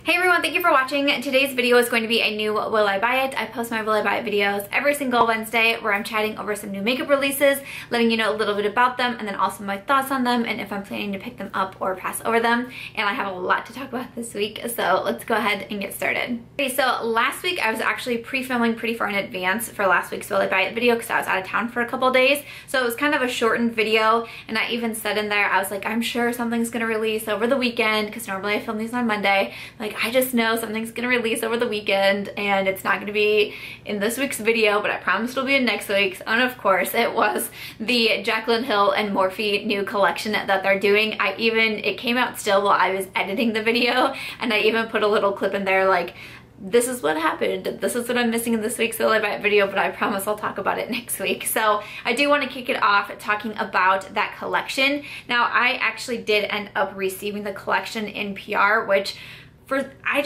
Hey everyone, thank you for watching. Today's video is going to be a new Will I Buy It. I post my Will I Buy It videos every single Wednesday where I'm chatting over some new makeup releases, letting you know a little bit about them, and then also my thoughts on them and if I'm planning to pick them up or pass over them. And I have a lot to talk about this week, so let's go ahead and get started. Okay, so last week I was actually pre-filming pretty far in advance for last week's Will I Buy It video because I was out of town for a couple days. So it was kind of a shortened video, and I even said in there, I was like, I'm sure something's gonna release over the weekend because normally I film these on Monday. Like, I just know something's gonna release over the weekend and it's not gonna be in this week's video, but I promise it'll be in next week's. And of course it was the Jaclyn Hill and Morphe new collection that they're doing. It came out still while I was editing the video, and I even put a little clip in there like, this is what happened, this is what I'm missing in this week's Will I Buy It video, but I promise I'll talk about it next week. So I do want to kick it off talking about that collection. Now, I actually did end up receiving the collection in PR, which I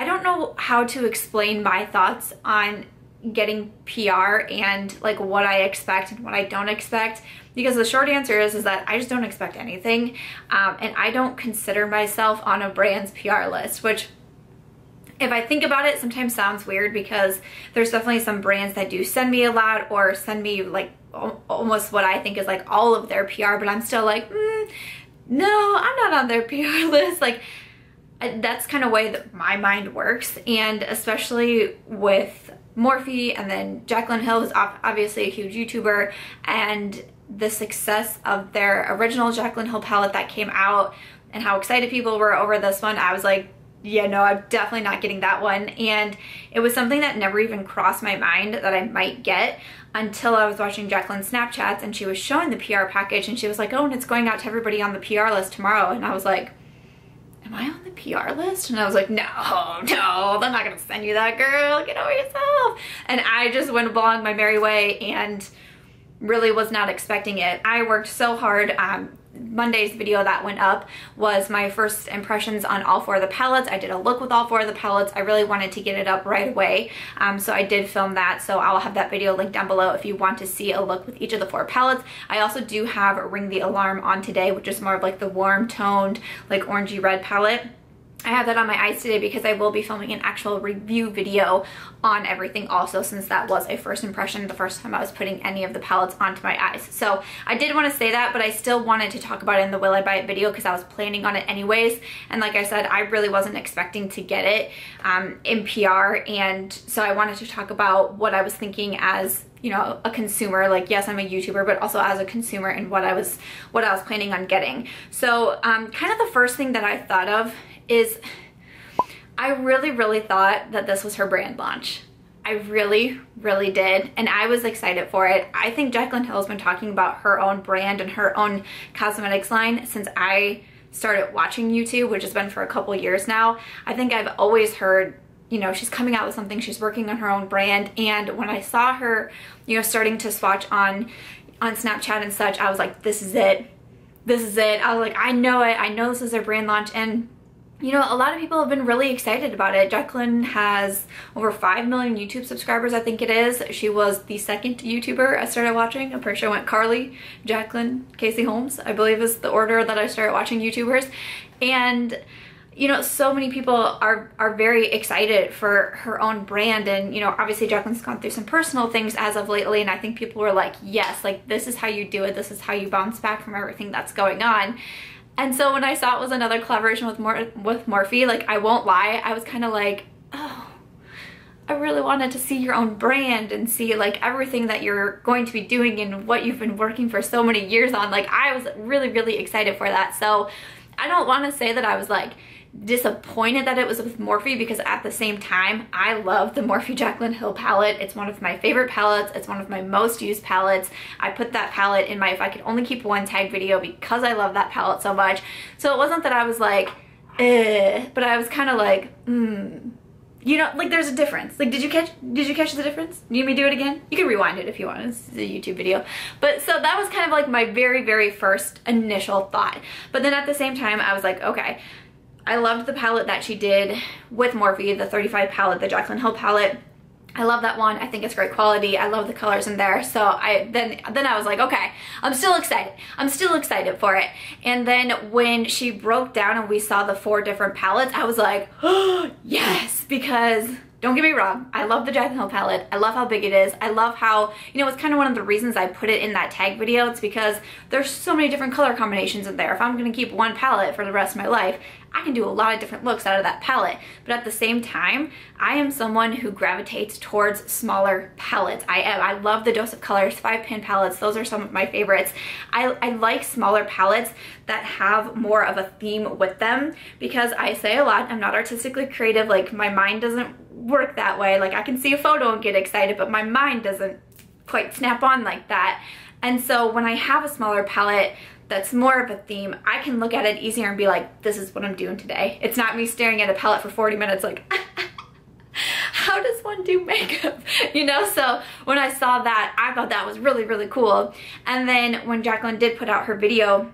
don't know how to explain my thoughts on getting PR and like what I expect and what I don't expect, because the short answer is that I just don't expect anything, and I don't consider myself on a brand's PR list, which, if I think about it, sometimes sounds weird because there's definitely some brands that do send me a lot or send me like almost what I think is like all of their PR, but I'm still like, no, I'm not on their PR list. Like, that's kind of way that my mind works, and especially with Morphe and then Jaclyn Hill is obviously a huge YouTuber, and the success of their original Jaclyn Hill palette that came out and how excited people were over this one, I was like, yeah, no, I'm definitely not getting that one. And it was something that never even crossed my mind that I might get until I was watching Jaclyn's Snapchats and she was showing the PR package and she was like, oh, and it's going out to everybody on the PR list tomorrow. And I was like, am I on the PR list? And I was like, no, they're not gonna send you that, girl, get over yourself. And I just went along my merry way and really was not expecting it. I worked so hard. Monday's video that went up was my first impressions on all four of the palettes. I did a look with all four of the palettes. I really wanted to get it up right away, so I did film that, so I'll have that video linked down below if you want to see a look with each of the four palettes. I also do have Ring the Alarm on today, which is more of like the warm toned, like orangey red palette. I have that on my eyes today because I will be filming an actual review video on everything also, since that was a first impression the first time I was putting any of the palettes onto my eyes. So I did want to say that, but I still wanted to talk about it in the Will I Buy It video because I was planning on it anyways. And like I said, I really wasn't expecting to get it in PR, and so I wanted to talk about what I was thinking as, you know, a consumer. Like, yes, I'm a YouTuber, but also as a consumer and what I was planning on getting. So kind of the first thing that I thought of is I really thought that this was her brand launch. I really did, and I was excited for it. I think Jaclyn Hill has been talking about her own brand and her own cosmetics line since I started watching YouTube, which has been for a couple years now. I think I've always heard, you know, she's coming out with something, she's working on her own brand, and when I saw her, you know, starting to swatch on Snapchat and such, I was like, this is it. This is it. I was like, I know it. I know this is her brand launch, and you know, a lot of people have been really excited about it. Jaclyn has over 5 million YouTube subscribers, I think it is. She was the second YouTuber I started watching. I'm pretty sure I went Carly, Jaclyn, Casey Holmes, I believe is the order that I started watching YouTubers. And you know, so many people are very excited for her own brand, and you know, obviously Jaclyn's gone through some personal things as of lately, and I think people were like, yes, like this is how you do it, this is how you bounce back from everything that's going on. And so when I saw it was another collaboration with Morphe, like, I won't lie, I was kind of like, oh, I really wanted to see your own brand and see like everything that you're going to be doing and what you've been working for so many years on. Like, I was really excited for that. So I don't want to say that I was like disappointed that it was with Morphe, because at the same time, I love the Morphe Jaclyn Hill palette. It's one of my favorite palettes. It's one of my most used palettes. I put that palette in my if I could only keep one tag video because I love that palette so much. So it wasn't that I was like, but I was kind of like, you know, like there's a difference. Like, did you catch the difference? Need me to do it again? You can rewind it if you want. It's a YouTube video. But so that was kind of like my very first initial thought. But then at the same time, I was like, okay, I loved the palette that she did with Morphe, the 35 palette, the Jaclyn Hill palette. I love that one. I think it's great quality. I love the colors in there. So then I was like, okay, I'm still excited. I'm still excited for it. And then when she broke down and we saw the 4 different palettes, I was like, oh, yes, because don't get me wrong, I love the Jaclyn Hill palette. I love how big it is. I love how, you know, it's kind of one of the reasons I put it in that tag video. It's because there's so many different color combinations in there. If I'm gonna keep one palette for the rest of my life, I can do a lot of different looks out of that palette. But at the same time, I am someone who gravitates towards smaller palettes. I love the Dose of Colors 5-pin palettes. Those are some of my favorites. I like smaller palettes that have more of a theme with them, because I say a lot, I'm not artistically creative. Like, my mind doesn't work that way. Like, I can see a photo and get excited, but my mind doesn't quite snap on like that. And so when I have a smaller palette that's more of a theme, I can look at it easier and be like, this is what I'm doing today. It's not me staring at a palette for 40 minutes like, how does one do makeup? You know, so when I saw that, I thought that was really, really cool. And then when Jaclyn did put out her video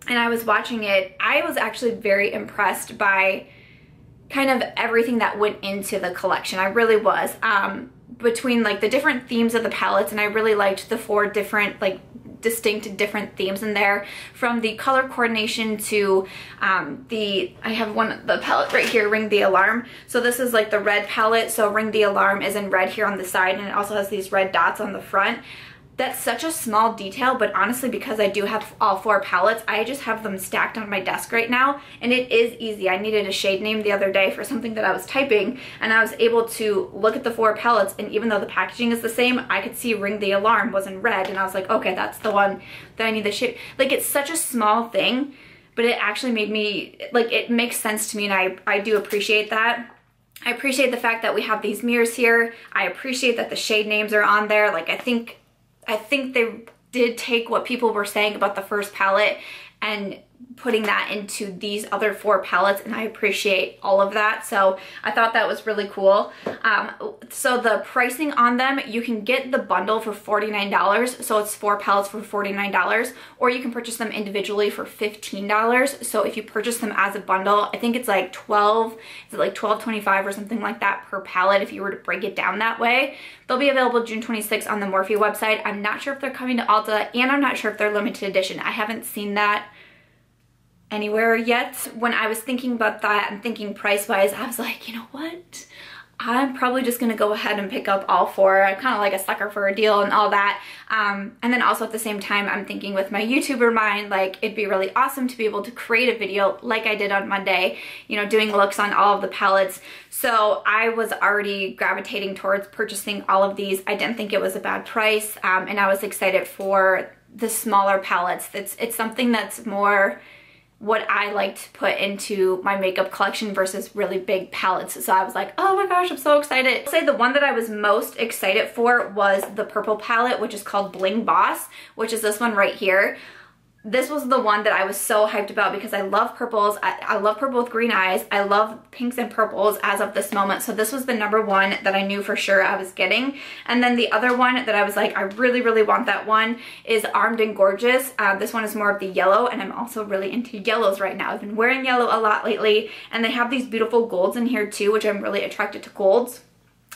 and I was watching it, I was actually very impressed by kind of everything that went into the collection. I really was. Between like the different themes of the palettes, and I really liked the 4 different like distinct different themes in there, from the color coordination to I have the palette right here, Ring the Alarm. So this is like the red palette, so Ring the Alarm is in red here on the side, and it also has these red dots on the front. That's such a small detail, but honestly, because I do have all 4 palettes, I just have them stacked on my desk right now, and it is easy. I needed a shade name the other day for something that I was typing, and I was able to look at the 4 palettes, and even though the packaging is the same, I could see Ring the Alarm was in red, and I was like, okay, that's the one that I need the shade. Like, it's such a small thing, but it actually made me, like, it makes sense to me, and I do appreciate that. I appreciate the fact that we have these mirrors here. I appreciate that the shade names are on there. Like, I think they did take what people were saying about the first palette and putting that into these other 4 palettes, and I appreciate all of that. So I thought that was really cool. So the pricing on them, you can get the bundle for $49, so it's 4 palettes for $49, or you can purchase them individually for $15. So if you purchase them as a bundle, I think it's like $12.25 or something like that per palette if you were to break it down that way. They'll be available June 26th on the Morphe website. I'm not sure if they're coming to Ulta, and I'm not sure if they're limited edition. I haven't seen that anywhere yet. When I was thinking about that and thinking price-wise, I was like, you know what? I'm probably just gonna go ahead and pick up all 4. I'm kind of like a sucker for a deal and all that. And then also at the same time, I'm thinking with my YouTuber mind, like, it'd be really awesome to be able to create a video like I did on Monday, you know, doing looks on all of the palettes. So I was already gravitating towards purchasing all of these. I didn't think it was a bad price, and I was excited for the smaller palettes. It's something that's more what I like to put into my makeup collection versus really big palettes. So I was like, oh my gosh, I'm so excited. I'll say the one that I was most excited for was the purple palette, which is called Bling Boss, which is this one right here. This was the one that I was so hyped about because I love purples. I love purple with green eyes. I love pinks and purples as of this moment. So this was the #1 that I knew for sure I was getting. And then the other one that I was like, I really, really want that one is Armed and Gorgeous. This one is more of the yellow, and I'm also really into yellows right now. I've been wearing yellow a lot lately, and they have these beautiful golds in here too, which I'm really attracted to golds.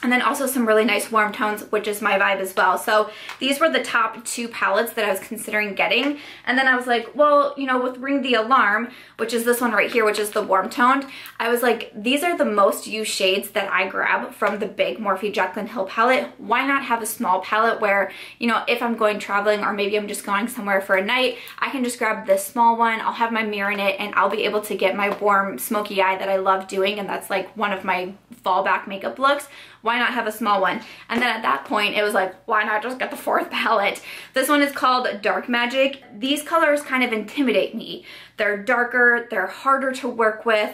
And then also some really nice warm tones, which is my vibe as well. So these were the top 2 palettes that I was considering getting. And then I was like, well, you know, with Ring the Alarm, which is this one right here, which is the warm toned, I was like, these are the most used shades that I grab from the big Morphe Jaclyn Hill palette. Why not have a small palette where, you know, if I'm going traveling or maybe I'm just going somewhere for a night, I can just grab this small one, I'll have my mirror in it, and I'll be able to get my warm smoky eye that I love doing, and that's like one of my fallback makeup looks. Why not have a small one? And then at that point, it was like, why not just get the 4th palette? This one is called Dark Magic. These colors kind of intimidate me. They're darker, they're harder to work with.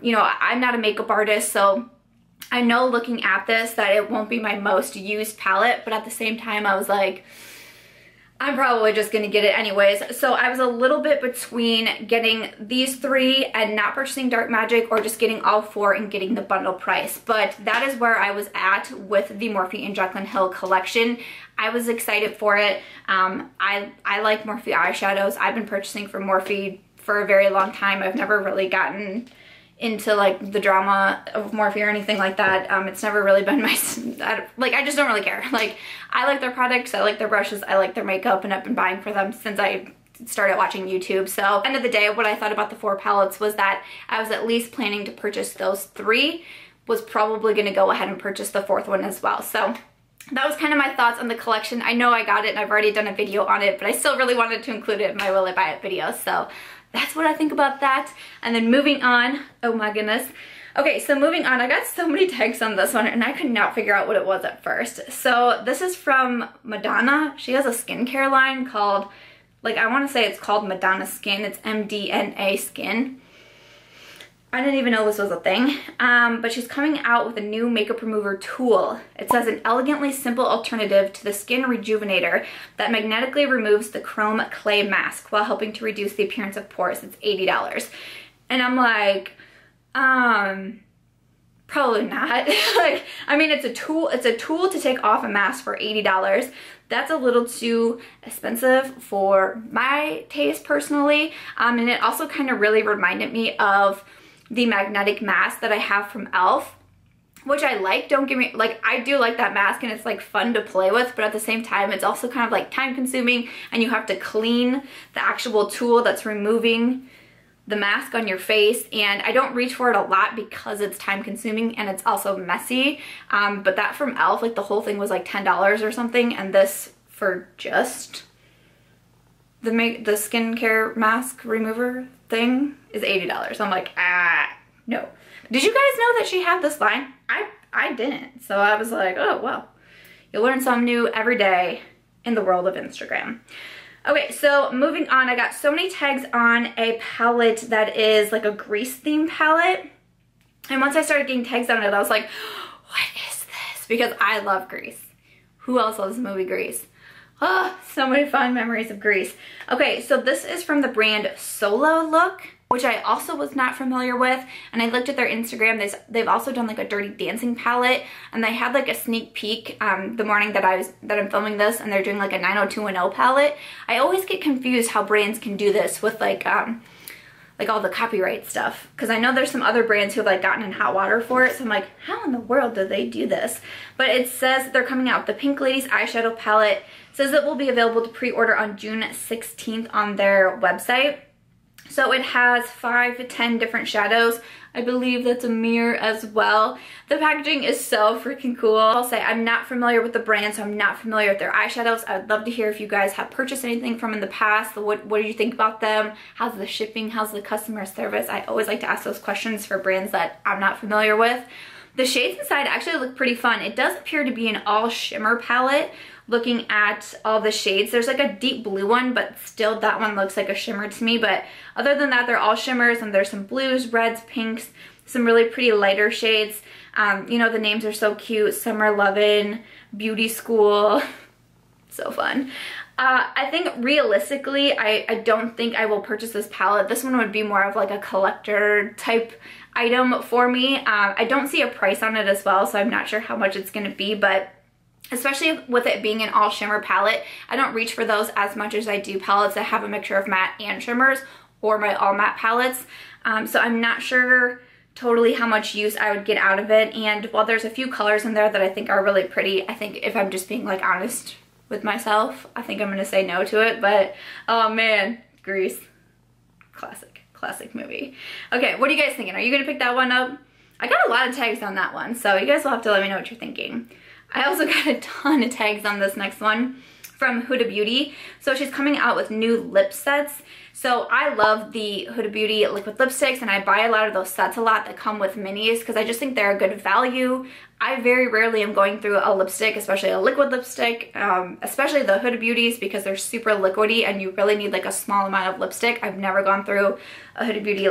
You know, I'm not a makeup artist, so I know looking at this that it won't be my most used palette, but at the same time, I was like, I'm probably just gonna get it anyways. So I was a little bit between getting these 3 and not purchasing Dark Magic, or just getting all 4 and getting the bundle price. But that is where I was at with the Morphe and Jaclyn Hill collection. I was excited for it. I like Morphe eyeshadows. I've been purchasing from Morphe for a very long time. I've never really gotten into like the drama of Morphe or anything like that. It's never really been my, I just don't really care. Like, I like their products, I like their brushes, I like their makeup, and I've been buying for them since I started watching YouTube. So end of the day, what I thought about the 4 palettes was that I was at least planning to purchase those 3, was probably gonna go ahead and purchase the 4th one as well. So that was kind of my thoughts on the collection. I know I got it and I've already done a video on it, but I still really wanted to include it in my Will I Buy It video. So that's what I think about that. And then moving on, oh my goodness. Okay, so moving on, I got so many tags on this one and I could not figure out what it was at first. So this is from Madonna. She has a skincare line called, like, I want to say it's called Madonna Skin. It's MDNA Skin. I didn't even know this was a thing, but she's coming out with a new makeup remover tool. It says an elegantly simple alternative to the Skin Rejuvenator that magnetically removes the chrome clay mask while helping to reduce the appearance of pores. It's $80. And I'm like, probably not. Like, I mean, it's a tool to take off a mask for $80. That's a little too expensive for my taste personally. And it also kind of really reminded me of the magnetic mask that I have from e.l.f., which I like. Don't get me, like, I do like that mask and it's like fun to play with, but at the same time it's also kind of like time consuming and you have to clean the actual tool that's removing the mask on your face, and I don't reach for it a lot because it's time consuming and it's also messy. But that from e.l.f., like the whole thing was like $10 or something, and this for just the skincare mask remover thing is $80. I'm like, no. Did you guys know that she had this line? I didn't. So I was like, oh, well, you'll learn something new every day in the world of Instagram. Okay, so moving on, I got so many tags on a palette that is like a grease theme palette. And once I started getting tags on it, I was like, what is this? Because I love Grease. Who else loves the movie Grease? Oh, so many fun memories of Grease. Okay, so this is from the brand Solo Look, which I also was not familiar with. And I looked at their Instagram. They've also done like a Dirty Dancing palette, and they had like a sneak peek the morning that I'm filming this, and they're doing like a 90210 palette. I always get confused how brands can do this with like all the copyright stuff, because I know there's some other brands who have like gotten in hot water for it, so I'm like, how in the world do they do this? But it says that they're coming out with the Pink Ladies eyeshadow palette. It says it will be available to pre-order on June 16th on their website. So it has 5 to 10 different shadows. I believe that's a mirror as well. The packaging is so freaking cool. I'll say I'm not familiar with the brand, so I'm not familiar with their eyeshadows. I would love to hear if you guys have purchased anything from in the past. What do you think about them? How's the shipping? How's the customer service? I always like to ask those questions for brands that I'm not familiar with. The shades inside actually look pretty fun. It does appear to be an all shimmer palette. Looking at all the shades, there's like a deep blue one, but still that one looks like a shimmer to me. But other than that, they're all shimmers, and there's some blues, reds, pinks, some really pretty lighter shades. You know, the names are so cute. Summer Lovin', Beauty School. So fun. I think realistically, I don't think I will purchase this palette. This one would be more of like a collector type item for me. I don't see a price on it as well, so I'm not sure how much it's going to be, but especially with it being an all shimmer palette, I don't reach for those as much as I do palettes that have a mixture of matte and shimmers, or my all matte palettes. So I'm not sure totally how much use I would get out of it. And while there's a few colors in there that I think are really pretty, I think if I'm just being like honest with myself, I think I'm gonna say no to it. But oh man, Grease, classic movie. Okay, what are you guys thinking? Are you gonna pick that one up? I got a lot of tags on that one, so you guys will have to let me know what you're thinking. I also got a ton of tags on this next one from Huda Beauty. So she's coming out with new lip sets. So I love the Huda Beauty liquid lipsticks, and I buy a lot of those sets a lot that come with minis because I just think they're a good value. I very rarely am going through a lipstick, especially a liquid lipstick, especially the Huda Beauties, because they're super liquidy and you really need like a small amount of lipstick. I've never gone through a Huda Beauty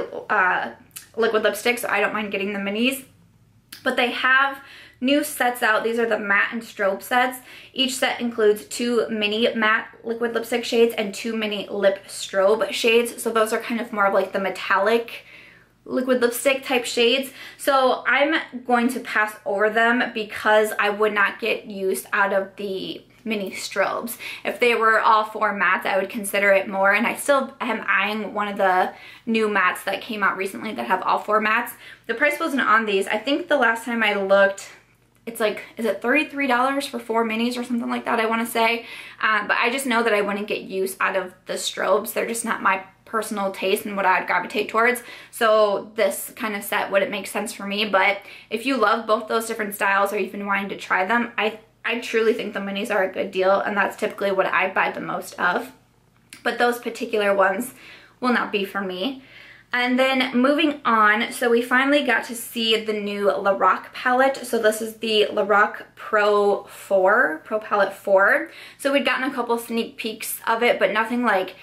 liquid lipstick, so I don't mind getting the minis. But they have new sets out. These are the matte and strobe sets. Each set includes 2 mini matte liquid lipstick shades and 2 mini lip strobe shades. So those are kind of more of like the metallic liquid lipstick type shades. So I'm going to pass over them because I would not get use out of the mini strobes. If they were all 4 mattes, I would consider it more, and I still am eyeing one of the new mattes that came out recently that have all 4 mattes. The price wasn't on these. I think the last time I looked, it's like, is it $33 for 4 minis or something like that, I want to say. But I just know that I wouldn't get use out of the strobes. They're just not my personal taste and what I'd gravitate towards. So this kind of set wouldn't make sense for me. But if you love both those different styles or you've been wanting to try them, I truly think the minis are a good deal, and that's typically what I buy the most of. But those particular ones will not be for me. And then moving on, so we finally got to see the new Lorac palette. So this is the Lorac Pro Palette 4. So we'd gotten a couple sneak peeks of it, but nothing like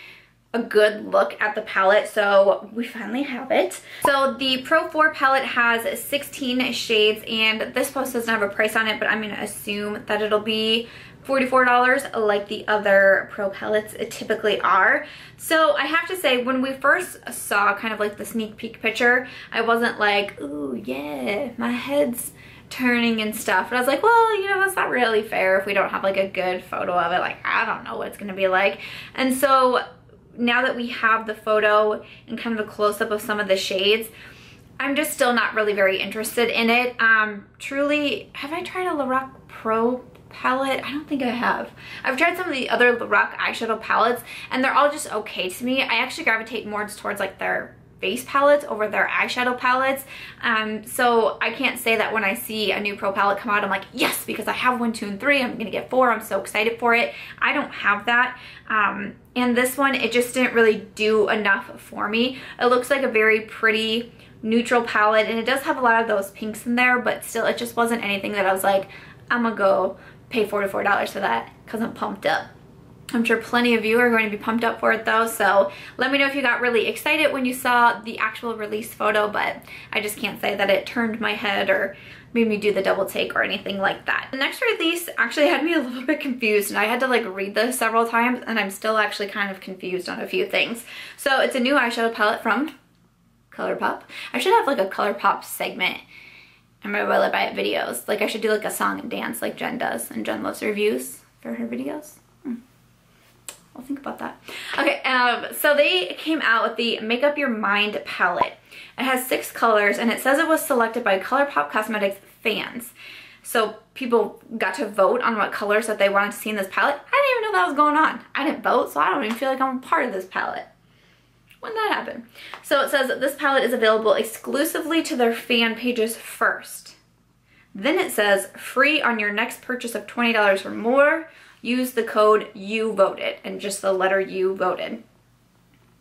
a good look at the palette, so we finally have it. So the Pro 4 palette has 16 shades, and this post doesn't have a price on it, but I'm gonna assume that it'll be $44 like the other Pro palettes typically are. So I have to say, when we first saw kind of like the sneak peek picture, I wasn't like, ooh yeah, my head's turning and stuff. But I was like, well, you know, that's not really fair if we don't have like a good photo of it. Like, I don't know what it's gonna be like. And so now that we have the photo and kind of a close-up of some of the shades, I'm just still not really very interested in it. Truly, have I tried a Lorac Pro palette? I don't think I have. I've tried some of the other Lorac eyeshadow palettes, and they're all just okay to me. I actually gravitate more towards like their base palettes over their eyeshadow palettes. So I can't say that when I see a new Pro palette come out, I'm like, yes, because I have 1, 2, and 3, I'm gonna get 4, I'm so excited for it. I don't have that. And this one, it just didn't really do enough for me. It looks like a very pretty neutral palette, and it does have a lot of those pinks in there, but still, it just wasn't anything that I was like, I'm gonna go pay $44 for that because I'm pumped up. I'm sure plenty of you are going to be pumped up for it though, so let me know if you got really excited when you saw the actual release photo, but I just can't say that it turned my head or made me do the double take or anything like that. The next release actually had me a little bit confused, and I had to like read this several times, and I'm still actually kind of confused on a few things. So it's a new eyeshadow palette from ColourPop. I should have like a ColourPop segment in my Will I Buy It videos. Like I should do like a song and dance like Jen does, and Jen loves reviews for her videos. I'll think about that. Okay, so they came out with the Make Up Your Mind palette. It has 6 colors, and it says it was selected by ColourPop Cosmetics fans. So people got to vote on what colors that they wanted to see in this palette. I didn't even know that was going on. I didn't vote, so I don't even feel like I'm a part of this palette. When did that happen? So it says that this palette is available exclusively to their fan pages first. Then it says, free on your next purchase of $20 or more. Use the code you voted, and just the letter U voted.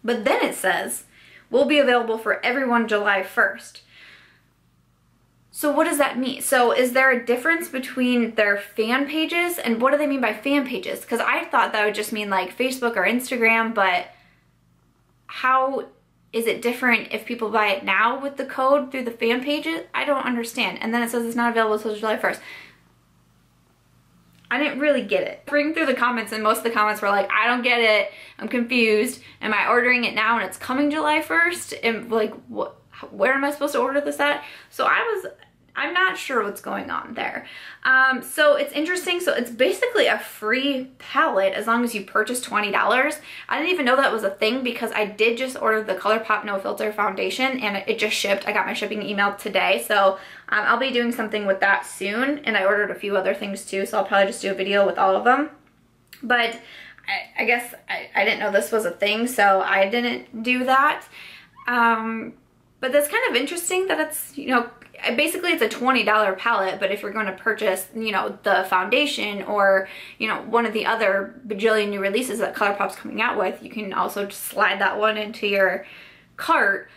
But then it says, will be available for everyone July 1st. So what does that mean? So is there a difference between their fan pages, and what do they mean by fan pages? Because I thought that would just mean like Facebook or Instagram, but how is it different if people buy it now with the code through the fan pages? I don't understand. And then it says it's not available until July 1st. I didn't really get it. Reading through the comments, and most of the comments were like, I don't get it, I'm confused. Am I ordering it now and it's coming July 1st? And like, what? Where am I supposed to order this at? So I'm not sure what's going on there. So it's interesting. So it's basically a free palette as long as you purchase $20. I didn't even know that was a thing because I did just order the ColourPop No Filter foundation, and it just shipped. I got my shipping email today. So I'll be doing something with that soon, and I ordered a few other things too, so I'll probably just do a video with all of them. But I guess I didn't know this was a thing, so I didn't do that. But that's kind of interesting that it's, you know, basically it's a $20 palette, but if you're going to purchase, you know, the foundation or, you know, one of the other bajillion new releases that ColourPop's coming out with, you can also just slide that one into your cart.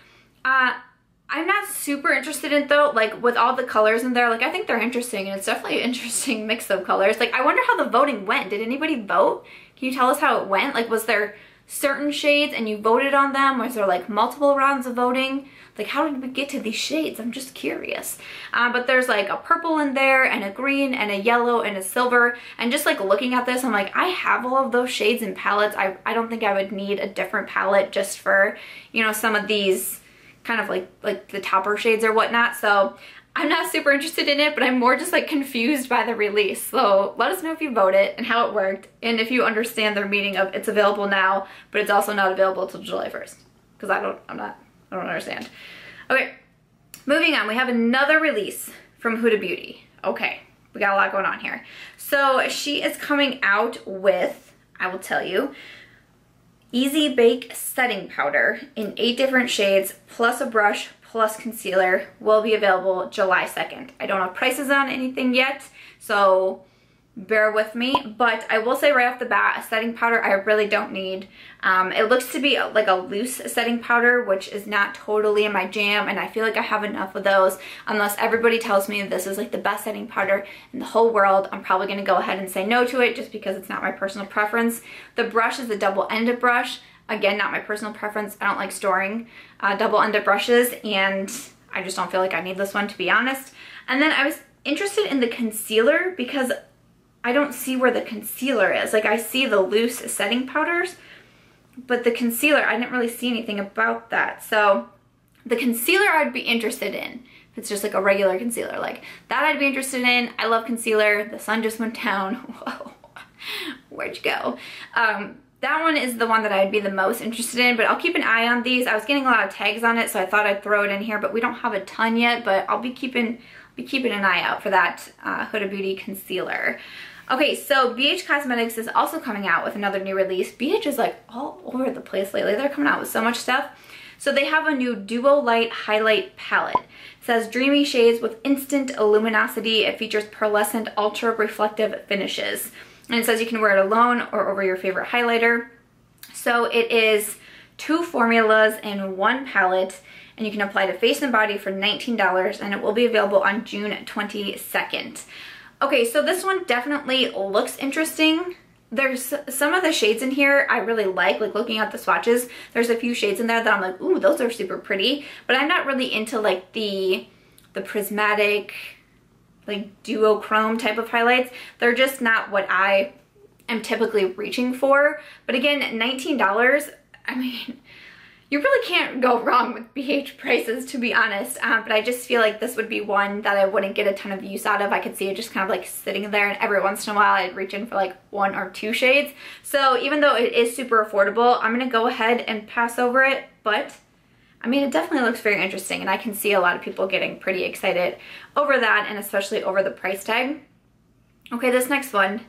I'm not super interested in it though, like with all the colors in there. Like I think they're interesting, and it's definitely an interesting mix of colors. Like I wonder how the voting went. Did anybody vote? Can you tell us how it went? Like was there certain shades and you voted on them? Was there like multiple rounds of voting? Like how did we get to these shades? I'm just curious. But there's like a purple in there, and a green, and a yellow, and a silver. And just like looking at this, I'm like, I have all of those shades and palettes. I don't think I would need a different palette just for, you know, some of these kind of like the topper shades or whatnot. So I'm not super interested in it, but I'm more just like confused by the release. So let us know if you voted and how it worked, and if you understand their meaning of it's available now, but it's also not available until July 1st. Because I don't understand. Okay, moving on, we have another release from Huda Beauty. Okay, we got a lot going on here. So she is coming out with, I will tell you, Easy Bake Setting Powder in 8 different shades, plus a brush, plus concealer, will be available July 2nd. I don't have prices on anything yet, so bear with me, but I will say right off the bat, a setting powder I really don't need. It looks to be like a loose setting powder, which is not totally in my jam, and I feel like I have enough of those. Unless everybody tells me this is like the best setting powder in the whole world, I'm probably going to go ahead and say no to it just because it's not my personal preference. The brush is a double-ended brush. Again, not my personal preference. I don't like storing double-ended brushes, and I just don't feel like I need this one, to be honest. And then I was interested in the concealer because I don't see where the concealer is. Like, I see the loose setting powders, but the concealer, I didn't really see anything about that. So the concealer I'd be interested in. If it's just like a regular concealer, like that I'd be interested in. I love concealer. The sun just went down. Whoa, where'd you go? That one is the one that I'd be the most interested in, but I'll keep an eye on these. I was getting a lot of tags on it, so I thought I'd throw it in here, but we don't have a ton yet, but I'll be keeping an eye out for that Huda Beauty concealer. Okay, so BH Cosmetics is also coming out with another new release. BH is like all over the place lately. They're coming out with so much stuff. So they have a new Duo Light Highlight Palette. It says dreamy shades with instant luminosity. It features pearlescent ultra reflective finishes. And it says you can wear it alone or over your favorite highlighter. So it is 2 formulas in 1 palette, and you can apply to face and body for $19, and it will be available on June 22nd. Okay, so this one definitely looks interesting. There's some of the shades in here I really like looking at the swatches. There's a few shades in there that I'm like, ooh, those are super pretty, but I'm not really into like the prismatic, like duochrome type of highlights. They're just not what I am typically reaching for. But again, $19, I mean, you really can't go wrong with BH prices, to be honest, but I just feel like this would be one that I wouldn't get a ton of use out of. I could see it just kind of like sitting there, and every once in a while I'd reach in for like 1 or 2 shades. So even though it is super affordable, I'm gonna go ahead and pass over it, but I mean, it definitely looks very interesting, and I can see a lot of people getting pretty excited over that, and especially over the price tag. Okay, this next one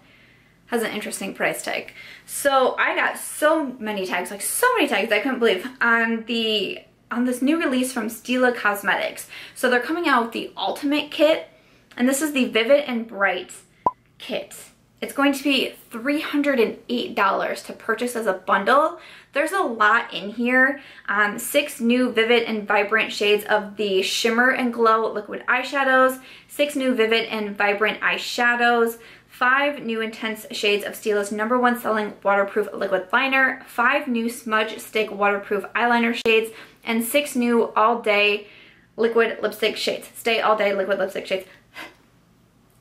has an interesting price tag. So I got so many tags, like so many tags I couldn't believe on this new release from Stila Cosmetics. So they're coming out with the Ultimate Kit, and this is the Vivid and Bright Kit. It's going to be $308 to purchase as a bundle. There's a lot in here. 6 new vivid and vibrant shades of the Shimmer and Glow liquid eyeshadows, 6 new vivid and vibrant eyeshadows, 5 new intense shades of Stila's #1 selling waterproof liquid liner, 5 new smudge stick waterproof eyeliner shades, and 6 new all-day liquid lipstick shades. Stay all day liquid lipstick shades.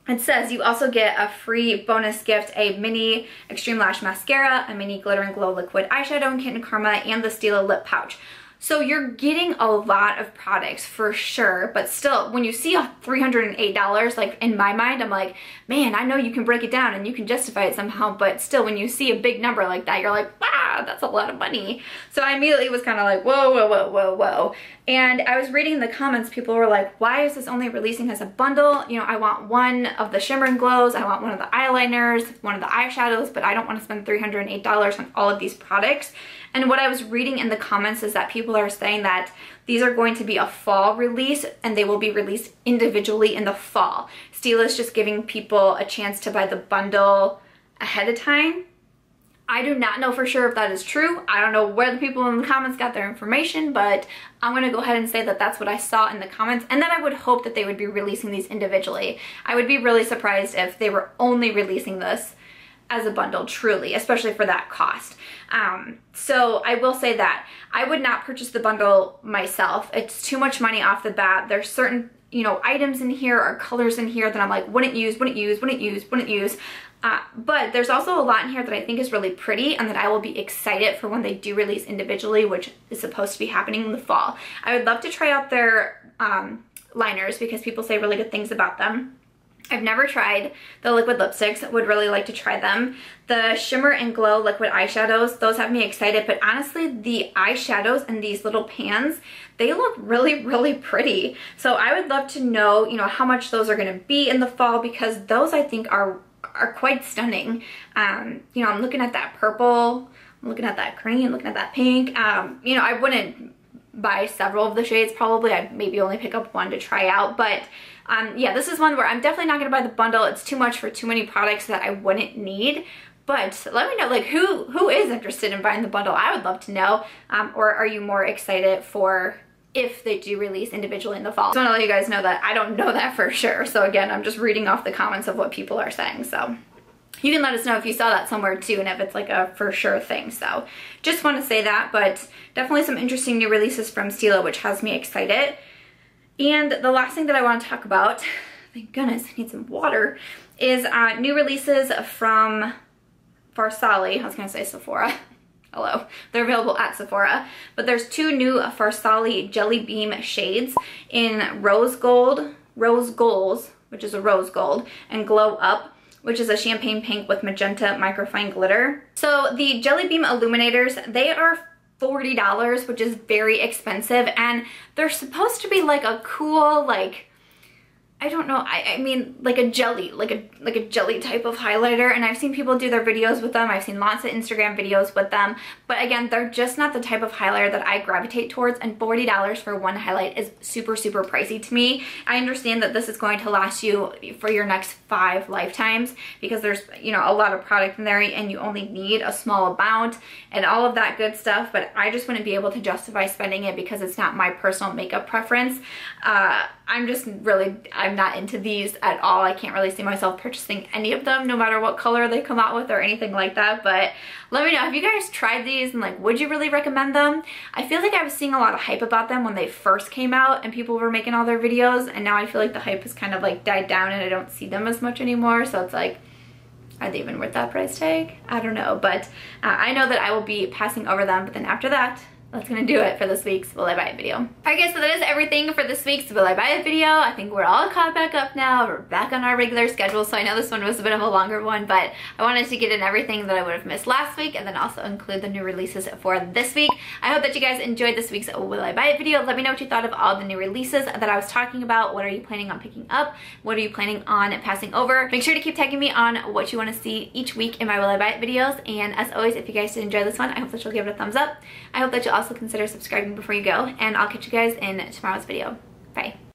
It says you also get a free bonus gift, a mini Extreme Lash Mascara, a mini Glitter and Glow liquid eyeshadow in Kitten Karma, and the Stila lip pouch. So you're getting a lot of products for sure, but still, when you see a $308, like in my mind, I'm like, man, I know you can break it down and you can justify it somehow, but still, when you see a big number like that, you're like, wow, that's a lot of money. So I immediately was kind of like, whoa, whoa, whoa, whoa, whoa. And I was reading the comments, people were like, why is this only releasing as a bundle? You know, I want one of the Shimmer and Glows, I want one of the eyeliners, one of the eyeshadows, but I don't want to spend $308 on all of these products. And what I was reading in the comments is that people are saying that these are going to be a fall release, and they will be released individually in the fall. Stila is just giving people a chance to buy the bundle ahead of time. I do not know for sure if that is true. I don't know where the people in the comments got their information, but I'm gonna go ahead and say that that's what I saw in the comments, and that I would hope that they would be releasing these individually. I would be really surprised if they were only releasing this as a bundle, truly, especially for that cost. So I will say that I would not purchase the bundle myself. It's too much money off the bat. There's certain, you know, items in here or colors in here that I'm like, wouldn't use, wouldn't use, wouldn't use, wouldn't use. But there's also a lot in here that I think is really pretty and that I will be excited for when they do release individually, which is supposed to be happening in the fall. I would love to try out their liners because people say really good things about them. I've never tried the liquid lipsticks, would really like to try them. The Shimmer and Glow liquid eyeshadows, those have me excited, but honestly, the eyeshadows in these little pans, they look really, really pretty. So I would love to know, you know, how much those are gonna be in the fall, because those I think are quite stunning. You know, I'm looking at that purple, I'm looking at that green, looking at that pink. You know, I wouldn't buy several of the shades probably. I'd maybe only pick up one to try out, but yeah, this is one where I'm definitely not gonna buy the bundle. It's too much for too many products that I wouldn't need. But let me know, like, who is interested in buying the bundle? I would love to know. Or are you more excited for if they do release individually in the fall? I just want to let you guys know that I don't know that for sure. So again, I'm just reading off the comments of what people are saying. So you can let us know if you saw that somewhere too, and if it's like a for sure thing. So just want to say that, but definitely some interesting new releases from Stila, which has me excited. And the last thing that I want to talk about, thank goodness, I need some water, is new releases from Farsali. I was going to say Sephora. Hello. They're available at Sephora. But there's two new Farsali Jelly Beam shades in Rose Gold, which is a rose gold, and Glow Up, which is a champagne pink with magenta microfine glitter. So the Jelly Beam illuminators, they are $40, which is very expensive, and they're supposed to be like a cool, like, I don't know, I mean, like a jelly, like a jelly type of highlighter, and I've seen people do their videos with them. I've seen lots of Instagram videos with them, but again, they're just not the type of highlighter that I gravitate towards, and $40 for one highlight is super, super pricey to me. I understand that this is going to last you for your next 5 lifetimes because there's, you know, a lot of product in there and you only need a small amount and all of that good stuff, but I just wouldn't be able to justify spending it because it's not my personal makeup preference. I'm not into these at all. I can't really see myself purchasing any of them, no matter what color they come out with or anything like that. But let me know, have you guys tried these, and like, would you really recommend them? I feel like I was seeing a lot of hype about them when they first came out and people were making all their videos, and now I feel like the hype has kind of like died down and I don't see them as much anymore. So it's like, are they even worth that price tag? I don't know, but I know that I will be passing over them, but then after that, that's gonna do it for this week's Will I Buy It video. Alright guys, so that is everything for this week's Will I Buy It video. I think we're all caught back up now. We're back on our regular schedule, so I know this one was a bit of a longer one, but I wanted to get in everything that I would have missed last week and then also include the new releases for this week. I hope that you guys enjoyed this week's Will I Buy It video. Let me know what you thought of all the new releases that I was talking about. What are you planning on picking up? What are you planning on passing over? Make sure to keep tagging me on what you want to see each week in my Will I Buy It videos, and as always, if you guys did enjoy this one, I hope that you'll give it a thumbs up. I hope that you'll also consider subscribing before you go, and I'll catch you guys in tomorrow's video. Bye.